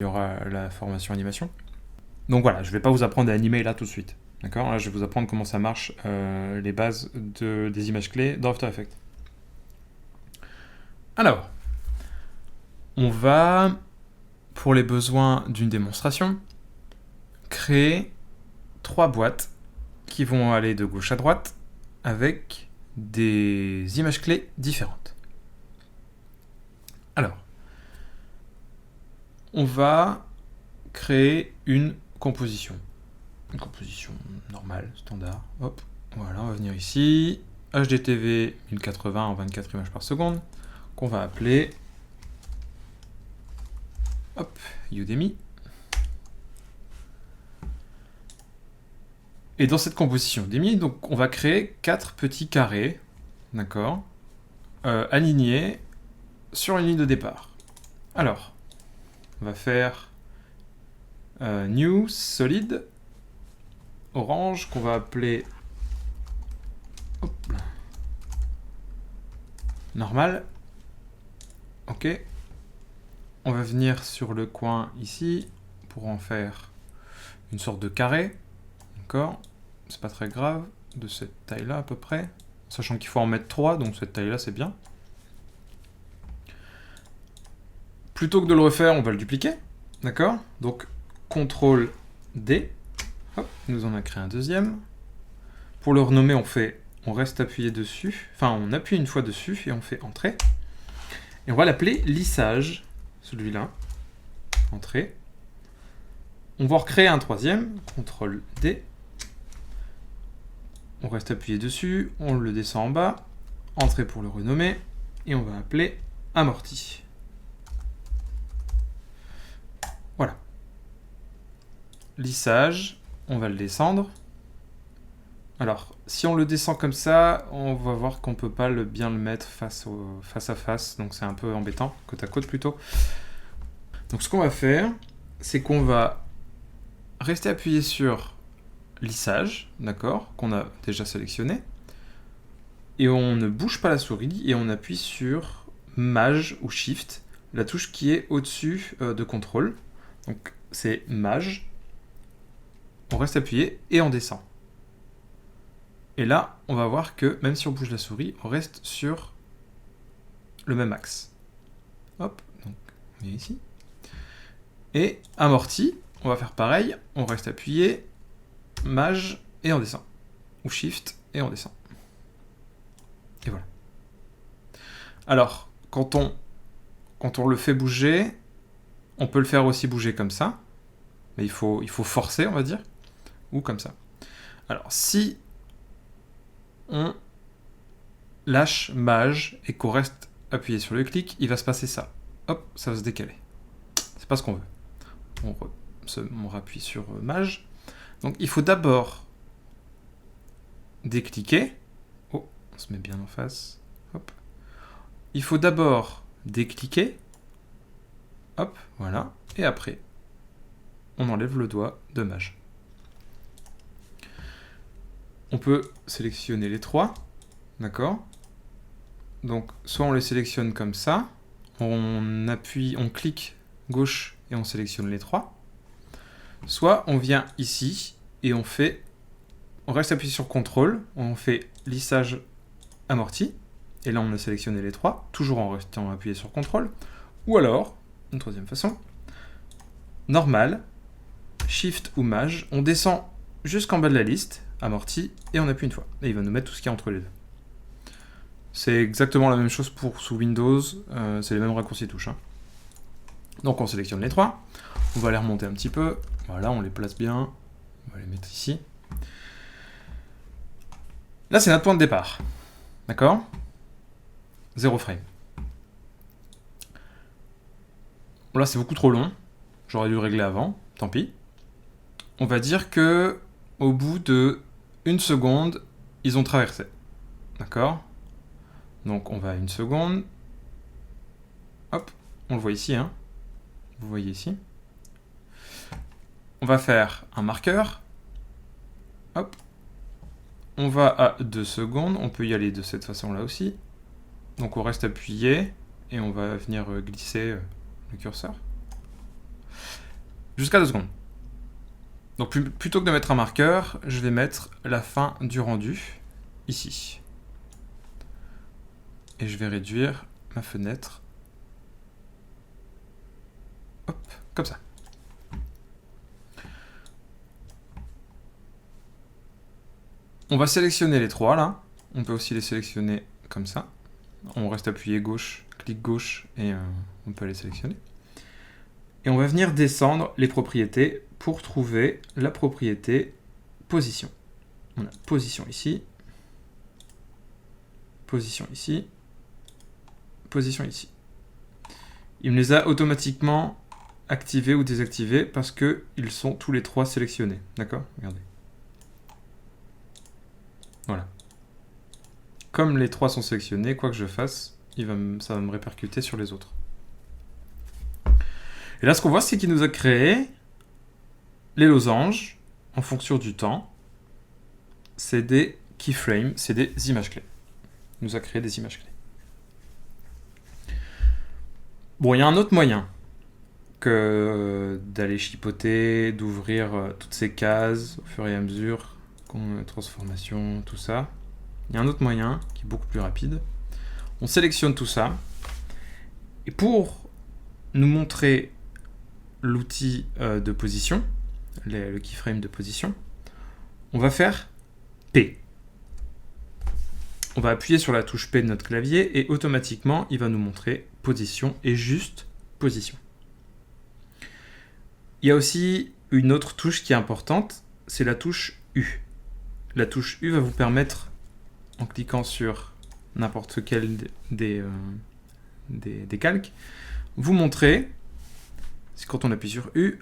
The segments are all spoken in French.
il y aura la formation animation. Donc voilà, je ne vais pas vous apprendre à animer là tout de suite. D'accord? Là, je vais vous apprendre comment ça marche, les bases des images clés dans After Effects. Alors, on va, pour les besoins d'une démonstration, créer 3 boîtes qui vont aller de gauche à droite avec des images clés différentes. Alors, on va créer une composition. Une composition normale, standard. Hop, voilà, on va venir ici. HDTV 1080 en 24 images par seconde, qu'on va appeler hop, Udemy. Et dans cette composition Udemy, donc, on va créer 4 petits carrés, d'accord, alignés sur une ligne de départ. Alors, on va faire New Solid orange qu'on va appeler hop, normal. Ok. On va venir sur le coin ici pour en faire une sorte de carré. D'accord. C'est pas très grave, de cette taille-là à peu près. Sachant qu'il faut en mettre 3, donc cette taille-là c'est bien. Plutôt que de le refaire, on va le dupliquer. D'accord. Donc, CTRL D. Hop, il nous en a créé un deuxième. Pour le renommer, on reste appuyé dessus. Enfin, on appuie une fois dessus et on fait Entrée. Et on va l'appeler lissage, celui-là. Entrée. On va recréer un troisième. CTRL D. On reste appuyé dessus, on le descend en bas. Entrée pour le renommer. Et on va appeler amorti. Voilà. Lissage, on va le descendre. Alors, si on le descend comme ça, on va voir qu'on ne peut pas bien le mettre face à face, donc c'est un peu embêtant, côte à côte plutôt. Donc ce qu'on va faire, c'est qu'on va rester appuyé sur lissage, d'accord, qu'on a déjà sélectionné, et on ne bouge pas la souris, et on appuie sur Maj ou Shift, la touche qui est au-dessus de CTRL. Donc c'est Maj, on reste appuyé et on descend. Et là, on va voir que même si on bouge la souris, on reste sur le même axe. Hop, donc on vient ici. Et amorti, on va faire pareil, on reste appuyé, Maj et on descend. Ou Shift et on descend. Et voilà. Alors, quand on le fait bouger, on peut le faire aussi bouger comme ça. Mais il faut forcer, on va dire. Ou comme ça. Alors, si on lâche Maj et qu'on reste appuyé sur le clic, il va se passer ça. Hop, ça va se décaler. C'est pas ce qu'on veut. On rappuie sur Maj. Donc il faut d'abord décliquer. Oh, on se met bien en face. Hop. Il faut d'abord décliquer. Hop, voilà. Et après, on enlève le doigt de Maj. On peut sélectionner les 3, d'accord? Donc, soit on les sélectionne comme ça, on clique gauche et on sélectionne les 3, soit on vient ici et on reste appuyé sur CTRL, on fait lissage amorti, et là on a sélectionné les 3, toujours en restant appuyé sur CTRL, ou alors, une troisième façon, normal, Shift ou Maj, on descend jusqu'en bas de la liste, amorti, et on appuie une fois. Et il va nous mettre tout ce qu'il y a entre les deux. C'est exactement la même chose sous Windows, c'est les mêmes raccourcis touches. Hein. Donc on sélectionne les 3, on va les remonter un petit peu, voilà, on les place bien, on va les mettre ici. Là c'est notre point de départ, d'accord? 0 frame. Bon, là c'est beaucoup trop long, j'aurais dû le régler avant, tant pis. On va dire que au bout de 1 seconde, ils ont traversé. D'accord? Donc on va à 1 seconde. Hop, on le voit ici, hein. Vous voyez ici. On va faire un marqueur. Hop. On va à 2 secondes. On peut y aller de cette façon-là aussi. Donc on reste appuyé et on va venir glisser le curseur. jusqu'à 2 secondes. Donc plutôt que de mettre un marqueur, je vais mettre la fin du rendu, ici. Et je vais réduire ma fenêtre. Hop, comme ça. On va sélectionner les 3 là. On peut aussi les sélectionner comme ça. On reste appuyé gauche, clic gauche, et on peut les sélectionner. Et on va venir descendre les propriétés pour trouver la propriété position. On a position ici, position ici, position ici. Il me les a automatiquement activés ou désactivés parce qu'ils sont tous les 3 sélectionnés. D'accord? Regardez. Voilà. Comme les 3 sont sélectionnés, quoi que je fasse, ça va me répercuter sur les autres. Et là, ce qu'on voit, c'est qu'il nous a créé les losanges en fonction du temps. C'est des keyframes, c'est des images clés. Il nous a créé des images clés. Bon, il y a un autre moyen que d'aller chipoter, d'ouvrir toutes ces cases au fur et à mesure, transformation, tout ça. Il y a un autre moyen qui est beaucoup plus rapide. On sélectionne tout ça. Et pour nous montrer l'outil de position, le keyframe de position, on va faire P. On va appuyer sur la touche P de notre clavier et automatiquement, il va nous montrer position et juste position. Il y a aussi une autre touche qui est importante, c'est la touche U. La touche U va vous permettre, en cliquant sur n'importe quel des calques, vous montrer, quand on appuie sur U,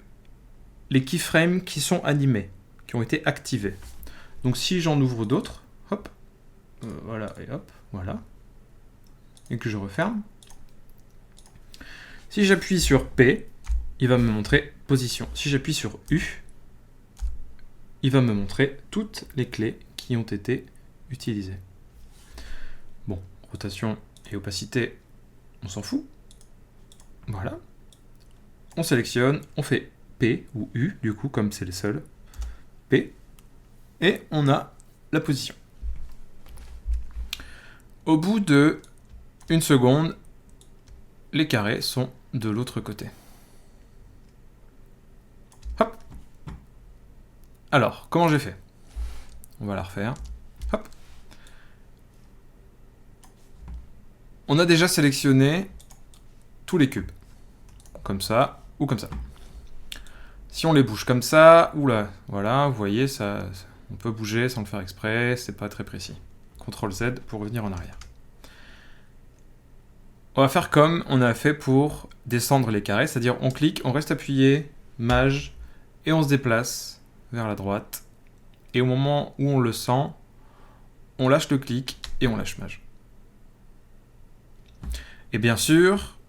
les keyframes qui sont animés, qui ont été activés. Donc si j'en ouvre d'autres, hop, voilà, et hop, voilà, et que je referme, si j'appuie sur P, il va me montrer position. Si j'appuie sur U, il va me montrer toutes les clés qui ont été utilisées. Bon, rotation et opacité, on s'en fout. Voilà. On sélectionne, on fait P ou U, du coup, comme c'est les seuls. P. Et on a la position. Au bout de 1 seconde, les carrés sont de l'autre côté. Hop. Alors, comment j'ai fait? On va la refaire. Hop. On a déjà sélectionné tous les cubes. Comme ça ou comme ça. Si on les bouge comme ça, oula, voilà, vous voyez, ça, on peut bouger sans le faire exprès, c'est pas très précis. CTRL Z pour revenir en arrière. On va faire comme on a fait pour descendre les carrés, c'est-à-dire on clique, on reste appuyé, Maj, et on se déplace vers la droite. Et au moment où on le sent, on lâche le clic et on lâche Maj. Et bien sûr,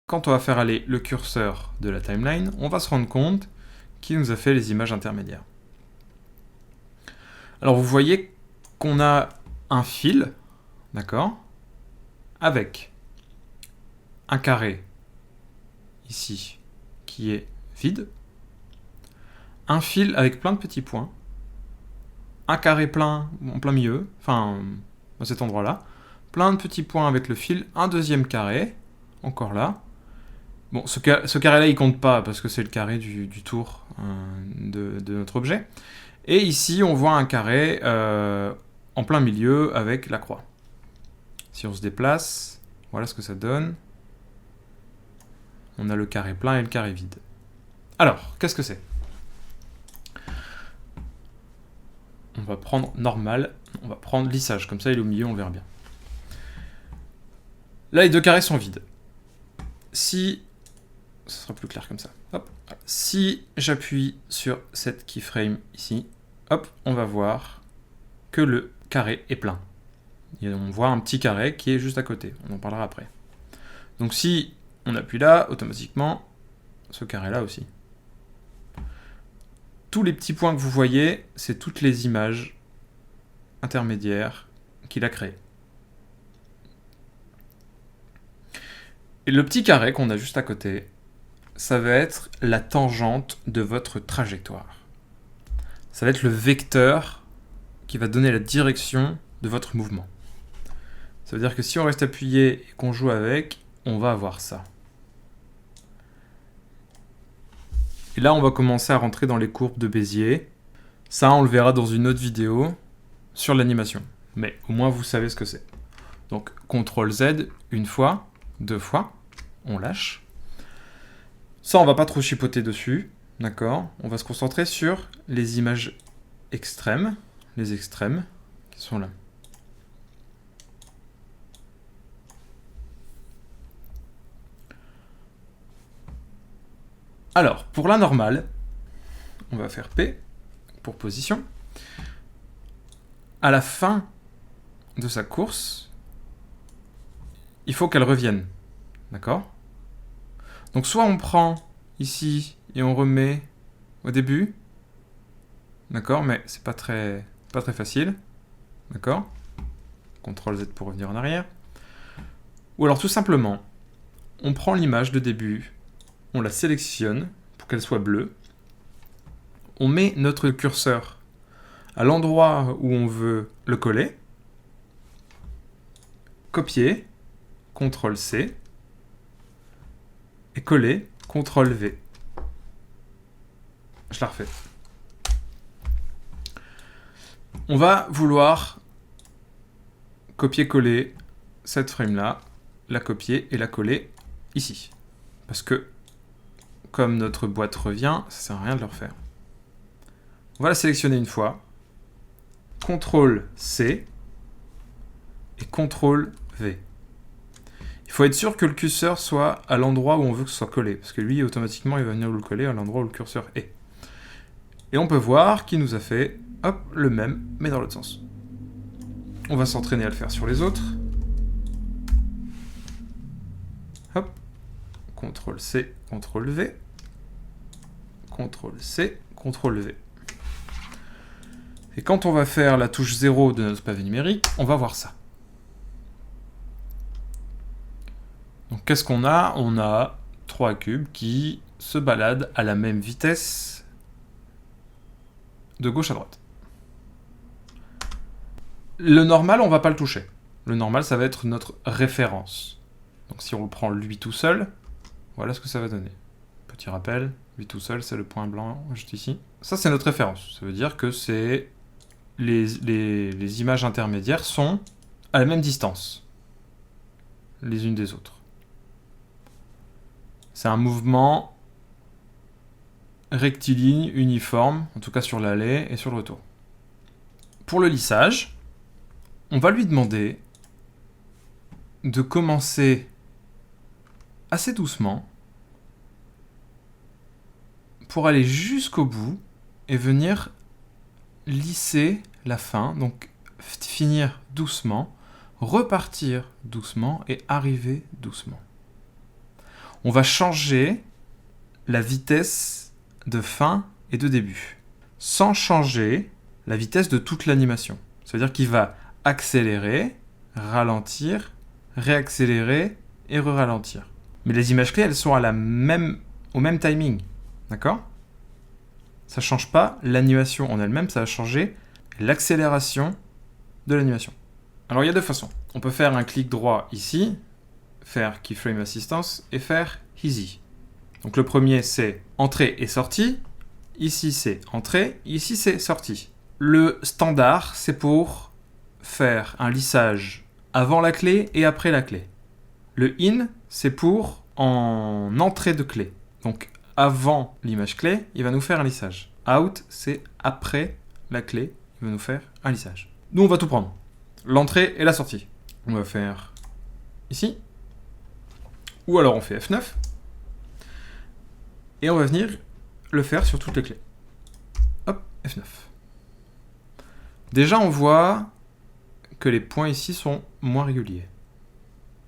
quand on va faire aller le curseur de la timeline, on va se rendre compte qu'il nous a fait les images intermédiaires. Alors vous voyez qu'on a un fil, d'accord, avec un carré ici qui est vide, un fil avec plein de petits points, un carré plein en plein milieu, enfin à cet endroit-là, plein de petits points avec le fil, un deuxième carré, encore là. Bon, ce carré-là, il compte pas parce que c'est le carré du tour de notre objet. Et ici, on voit un carré en plein milieu avec la croix. Si on se déplace, voilà ce que ça donne. On a le carré plein et le carré vide. Alors, qu'est-ce que c'est? On va prendre normal, on va prendre lissage, comme ça il est au milieu, on verra bien. Là, les deux carrés sont vides. Si... ce sera plus clair comme ça. Hop. Si j'appuie sur cette keyframe ici, hop, on va voir que le carré est plein. Et on voit un petit carré qui est juste à côté. On en parlera après. Donc si on appuie là, automatiquement, ce carré-là aussi. Tous les petits points que vous voyez, c'est toutes les images intermédiaires qu'il a créées. Et le petit carré qu'on a juste à côté, ça va être la tangente de votre trajectoire. Ça va être le vecteur qui va donner la direction de votre mouvement. Ça veut dire que si on reste appuyé et qu'on joue avec, on va avoir ça. Et là, on va commencer à rentrer dans les courbes de Bézier. Ça, on le verra dans une autre vidéo sur l'animation. Mais au moins, vous savez ce que c'est. Donc, CTRL-Z, une fois, deux fois, on lâche. Ça, on va pas trop chipoter dessus, d'accord? On va se concentrer sur les images extrêmes, les extrêmes qui sont là. Alors, pour la normale, on va faire P pour position. À la fin de sa course, il faut qu'elle revienne, d'accord? Donc soit on prend ici et on remet au début, d'accord, mais c'est pas très facile, d'accord? CTRL-Z pour revenir en arrière. Ou alors tout simplement, on prend l'image de début, on la sélectionne pour qu'elle soit bleue, on met notre curseur à l'endroit où on veut le coller, copier, CTRL-C, et coller, CTRL-V. Je la refais. On va vouloir copier-coller cette frame-là, la copier et la coller ici. Parce que, comme notre boîte revient, ça sert à rien de le refaire. On va la sélectionner une fois, CTRL-C et CTRL-V. Il faut être sûr que le curseur soit à l'endroit où on veut que ce soit collé, parce que lui, automatiquement, il va venir le coller à l'endroit où le curseur est. Et on peut voir qu'il nous a fait, hop, le même, mais dans l'autre sens. On va s'entraîner à le faire sur les autres. Hop, CTRL-C, CTRL-V, CTRL-C, CTRL-V. Et quand on va faire la touche 0 de notre pavé numérique, on va voir ça. Donc qu'est-ce qu'on a? On a 3 cubes qui se baladent à la même vitesse de gauche à droite. Le normal, on ne va pas le toucher. Le normal, ça va être notre référence. Donc si on le prend lui tout seul, voilà ce que ça va donner. Petit rappel, lui tout seul, c'est le point blanc juste ici. Ça, c'est notre référence. Ça veut dire que c'est les images intermédiaires sont à la même distance les unes des autres. C'est un mouvement rectiligne, uniforme, en tout cas sur l'aller et sur le retour. Pour le lissage, on va lui demander de commencer assez doucement pour aller jusqu'au bout et venir lisser la fin, donc finir doucement, repartir doucement et arriver doucement. On va changer la vitesse de fin et de début, sans changer la vitesse de toute l'animation. Ça veut dire qu'il va accélérer, ralentir, réaccélérer et re-ralentir. Mais les images clés, elles sont au même timing. D'accord? Ça ne change pas l'animation en elle-même, ça va changer l'accélération de l'animation. Alors il y a deux façons. On peut faire un clic droit ici, faire Keyframe Assistance et faire Easy. Donc le premier c'est entrée et sortie, ici c'est entrée, ici c'est sortie. Le standard c'est pour faire un lissage avant la clé et après la clé. Le in c'est pour en entrée de clé. Donc avant l'image clé, il va nous faire un lissage. Out c'est après la clé, il va nous faire un lissage. Nous on va tout prendre. L'entrée et la sortie. On va faire ici. Ou alors on fait F9. Et on va venir le faire sur toutes les clés. Hop, F9. Déjà, on voit que les points ici sont moins réguliers.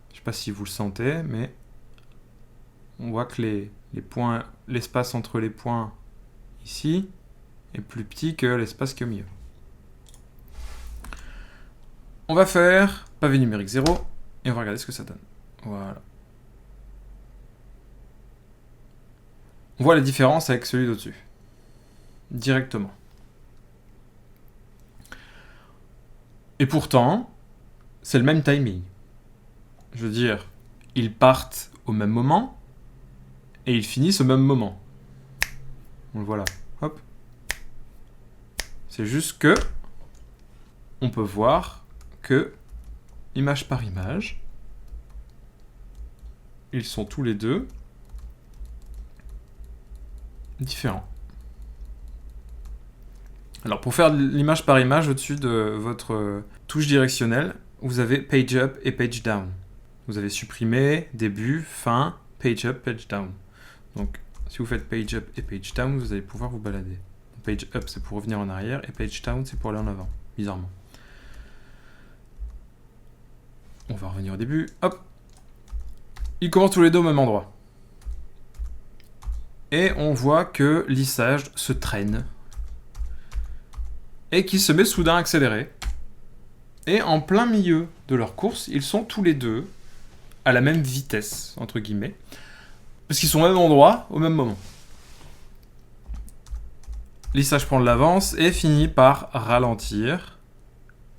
Je ne sais pas si vous le sentez, mais on voit que les points, l'espace entre les points ici est plus petit que l'espace qui est au milieu. On va faire pavé numérique 0 et on va regarder ce que ça donne. Voilà. On voit la différence avec celui d'au-dessus. Directement. Et pourtant, c'est le même timing. Je veux dire, ils partent au même moment et ils finissent au même moment. Donc voilà, hop. C'est juste que on peut voir que, image par image, ils sont tous les deux différents. Alors pour faire l'image par image, au-dessus de votre touche directionnelle, vous avez page up et page down. Vous avez supprimé début, fin, page up, page down. Donc si vous faites page up et page down, vous allez pouvoir vous balader. Page up c'est pour revenir en arrière et page down c'est pour aller en avant, bizarrement. On va revenir au début, hop. Ils commencent tous les deux au même endroit. Et on voit que lissage se traîne. Et qui se met soudain à accélérer. Et en plein milieu de leur course, ils sont tous les deux à la même vitesse, entre guillemets. Parce qu'ils sont au même endroit, au même moment. Lissage prend de l'avance et finit par ralentir.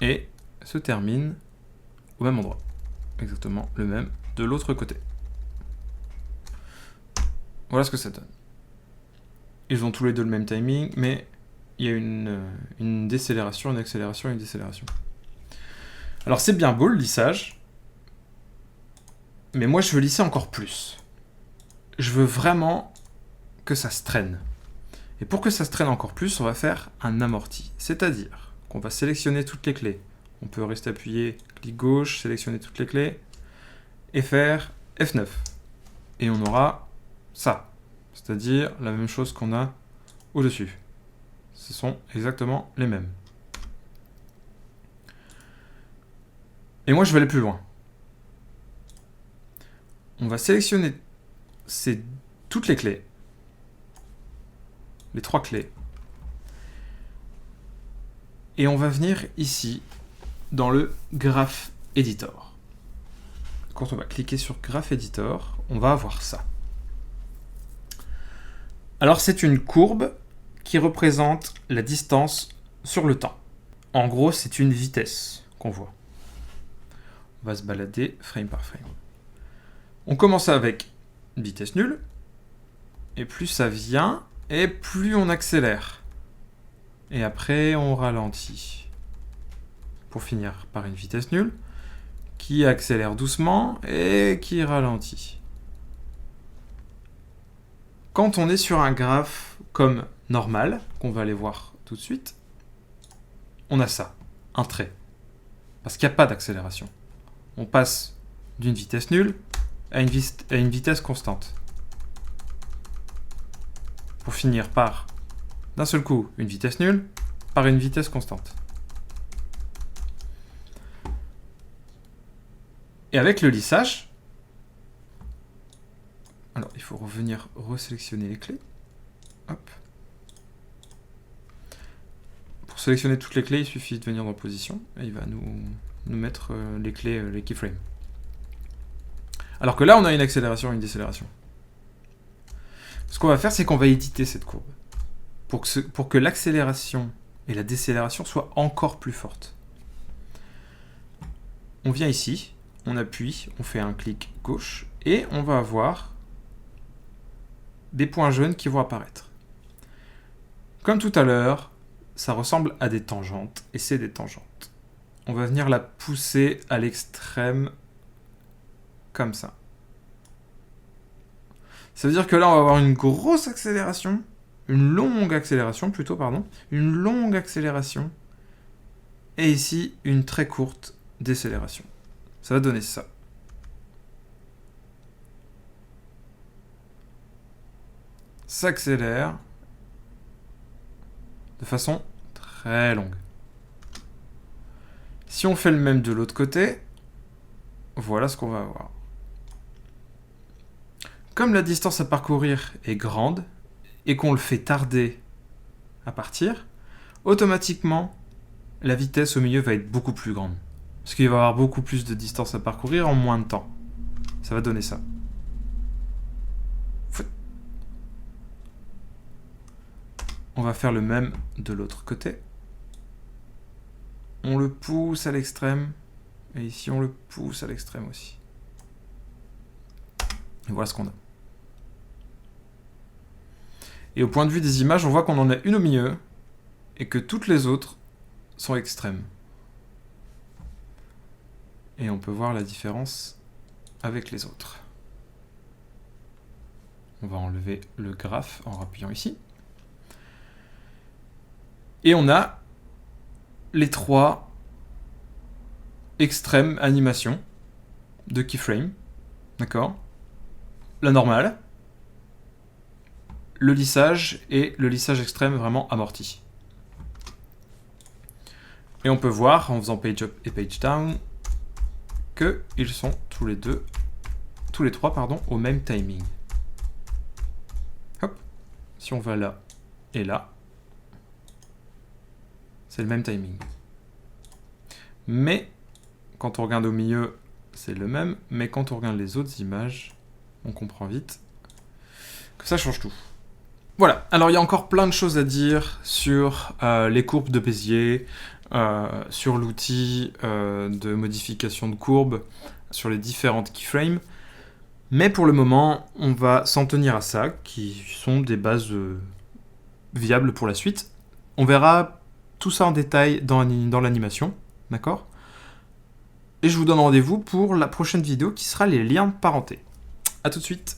Et se termine au même endroit. Exactement le même de l'autre côté. Voilà ce que ça donne. Ils ont tous les deux le même timing, mais il y a une décélération, une accélération et une décélération. Alors c'est bien beau le lissage, mais moi je veux lisser encore plus. Je veux vraiment que ça se traîne. Et pour que ça se traîne encore plus, on va faire un amorti. C'est-à-dire qu'on va sélectionner toutes les clés. On peut rester appuyé, clic gauche, sélectionner toutes les clés, et faire F9. Et on aura ça. C'est-à-dire la même chose qu'on a au-dessus. Ce sont exactement les mêmes. Et moi, je vais aller plus loin. On va sélectionner toutes les clés. Les 3 clés. Et on va venir ici, dans le Graph Editor. Quand on va cliquer sur Graph Editor, on va avoir ça. Alors, c'est une courbe qui représente la distance sur le temps. En gros, c'est une vitesse qu'on voit. On va se balader frame par frame. On commence avec vitesse nulle. Et plus ça vient, et plus on accélère. Et après, on ralentit. Pour finir par une vitesse nulle, qui accélère doucement et qui ralentit. Quand on est sur un graphe comme normal, qu'on va aller voir tout de suite, on a ça, un trait. Parce qu'il n'y a pas d'accélération. On passe d'une vitesse nulle à une vitesse constante. Pour finir par, d'un seul coup, une vitesse nulle par une vitesse constante. Et avec le lissage, alors il faut revenir resélectionner les clés. Hop. Pour sélectionner toutes les clés, il suffit de venir dans position et il va nous mettre les clés, les keyframes. Alors que là, on a une accélération et une décélération. Ce qu'on va faire, c'est qu'on va éditer cette courbe pour que l'accélération et la décélération soient encore plus fortes. On vient ici, on appuie, on fait un clic gauche et on va avoir des points jaunes qui vont apparaître. Comme tout à l'heure, ça ressemble à des tangentes et c'est des tangentes. On va venir la pousser à l'extrême comme ça. Ça veut dire que là, on va avoir une grosse accélération, une longue accélération plutôt, pardon, une longue accélération, et ici, une très courte décélération. Ça va donner ça. S'accélère de façon très longue. Si on fait le même de l'autre côté, voilà ce qu'on va avoir. Comme la distance à parcourir est grande et qu'on le fait tarder à partir, automatiquement, la vitesse au milieu va être beaucoup plus grande. Parce qu'il va y avoir beaucoup plus de distance à parcourir en moins de temps. Ça va donner ça. On va faire le même de l'autre côté. On le pousse à l'extrême. Et ici, on le pousse à l'extrême aussi. Et voilà ce qu'on a. Et au point de vue des images, on voit qu'on en a une au milieu et que toutes les autres sont extrêmes. Et on peut voir la différence avec les autres. On va enlever le graphe en appuyant ici. Et on a les 3 extrêmes animations de keyframe. D'accord ? La normale, le lissage et le lissage extrême vraiment amorti. Et on peut voir, en faisant page up et page down, qu'ils sont tous les trois, au même timing. Hop. Si on va là et là, c'est le même timing. Mais, quand on regarde au milieu, c'est le même. Mais quand on regarde les autres images, on comprend vite que ça change tout. Voilà, alors il y a encore plein de choses à dire sur les courbes de Bézier, sur l'outil de modification de courbes, sur les différentes keyframes. Mais pour le moment, on va s'en tenir à ça, qui sont des bases viables pour la suite. On verra tout ça en détail dans l'animation, d'accord ? Et je vous donne rendez-vous pour la prochaine vidéo qui sera les liens de parenté. A tout de suite.